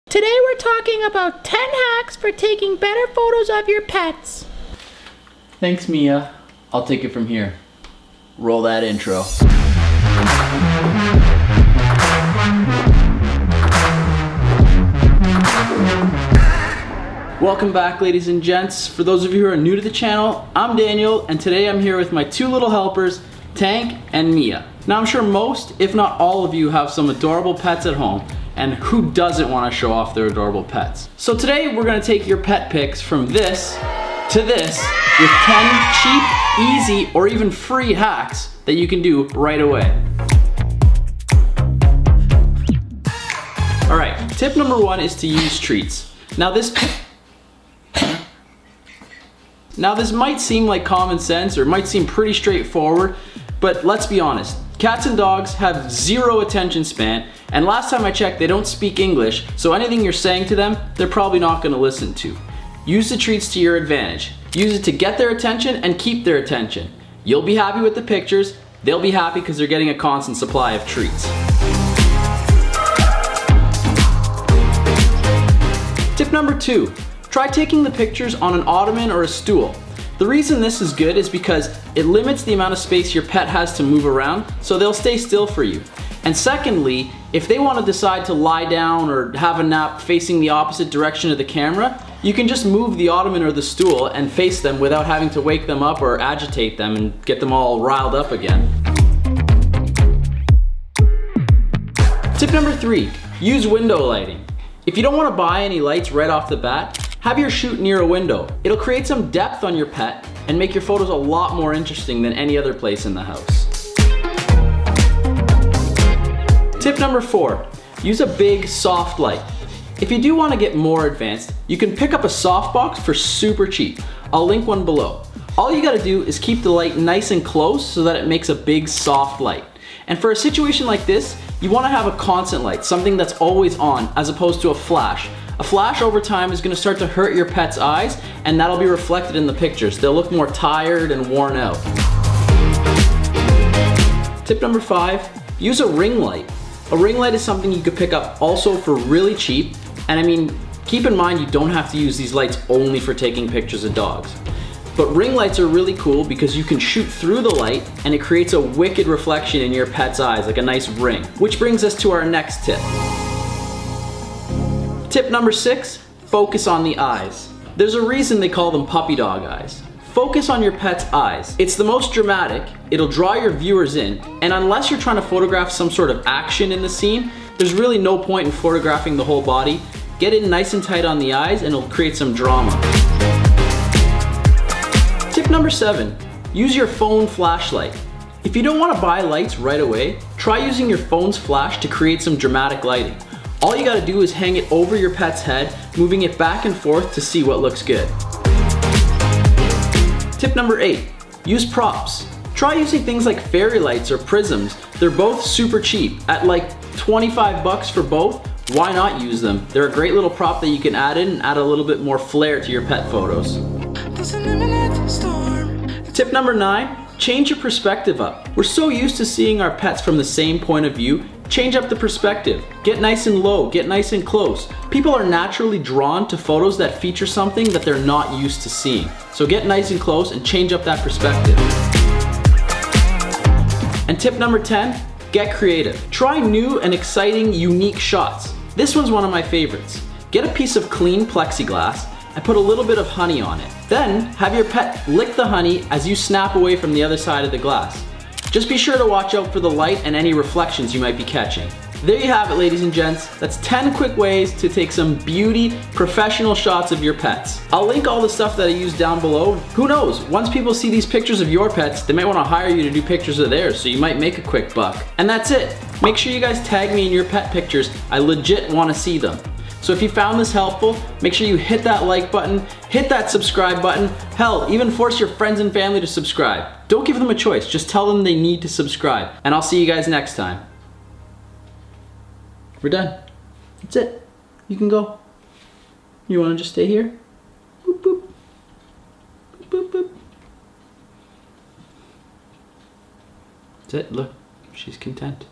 Today we're talking about 10 hacks for taking better photos of your pets. Thanks, Mia. I'll take it from here. Roll that intro. Welcome back, ladies and gents. For those of you who are new to the channel, I'm Daniel, and today I'm here with my two little helpers, Tank and Mia. Now I'm sure most, if not all of you, have some adorable pets at home, and who doesn't want to show off their adorable pets? So today we're going to take your pet pics from this to this with 10 cheap, easy, or even free hacks that you can do right away. Alright, tip number one is to use treats. Now this might seem like common sense or might seem pretty straightforward, but let's be honest. Cats and dogs have zero attention span, and last time I checked, they don't speak English, so anything you're saying to them, they're probably not going to listen to. Use the treats to your advantage. Use it to get their attention and keep their attention. You'll be happy with the pictures, they'll be happy because they're getting a constant supply of treats. Tip number two, try taking the pictures on an ottoman or a stool. The reason this is good is because it limits the amount of space your pet has to move around, so they'll stay still for you. And secondly, if they want to decide to lie down or have a nap facing the opposite direction of the camera, you can just move the ottoman or the stool and face them without having to wake them up or agitate them and get them all riled up again. Tip number three, use window lighting. If you don't want to buy any lights right off the bat, have your shoot near a window. It'll create some depth on your pet and make your photos a lot more interesting than any other place in the house. Tip number four, use a big soft light. If you do want to get more advanced, you can pick up a softbox for super cheap. I'll link one below. All you gotta do is keep the light nice and close so that it makes a big soft light. And for a situation like this, you want to have a constant light, something that's always on, as opposed to a flash. A flash over time is going to start to hurt your pet's eyes, and that'll be reflected in the pictures. They'll look more tired and worn out. Tip number five, use a ring light. A ring light is something you could pick up also for really cheap, and I mean, keep in mind you don't have to use these lights only for taking pictures of dogs. But ring lights are really cool because you can shoot through the light and it creates a wicked reflection in your pet's eyes, like a nice ring. Which brings us to our next tip. Tip number six, focus on the eyes. There's a reason they call them puppy dog eyes. Focus on your pet's eyes. It's the most dramatic, it'll draw your viewers in, and unless you're trying to photograph some sort of action in the scene, there's really no point in photographing the whole body. Get in nice and tight on the eyes and it'll create some drama. Tip number seven, use your phone flashlight. If you don't want to buy lights right away, try using your phone's flash to create some dramatic lighting. All you gotta do is hang it over your pet's head, moving it back and forth to see what looks good. Tip number eight, use props. Try using things like fairy lights or prisms. They're both super cheap. At like 25 bucks for both, why not use them? They're a great little prop that you can add in and add a little bit more flair to your pet photos. Tip number nine, change your perspective up. We're so used to seeing our pets from the same point of view. Change up the perspective. Get nice and low, get nice and close. People are naturally drawn to photos that feature something that they're not used to seeing. So get nice and close and change up that perspective. And tip number 10, get creative. Try new and exciting, unique shots. This one's one of my favorites. Get a piece of clean plexiglass and put a little bit of honey on it. Then have your pet lick the honey as you snap away from the other side of the glass. Just be sure to watch out for the light and any reflections you might be catching. There you have it, ladies and gents. That's 10 quick ways to take some beauty, professional shots of your pets. I'll link all the stuff that I use down below. Who knows, once people see these pictures of your pets, they might want to hire you to do pictures of theirs, so you might make a quick buck. And that's it. Make sure you guys tag me in your pet pictures. I legit want to see them. So if you found this helpful, make sure you hit that like button, hit that subscribe button, hell, even force your friends and family to subscribe. Don't give them a choice, just tell them they need to subscribe. And I'll see you guys next time. We're done. That's it. You can go. You want to just stay here? Boop, boop. Boop, boop, boop. That's it, look, she's content.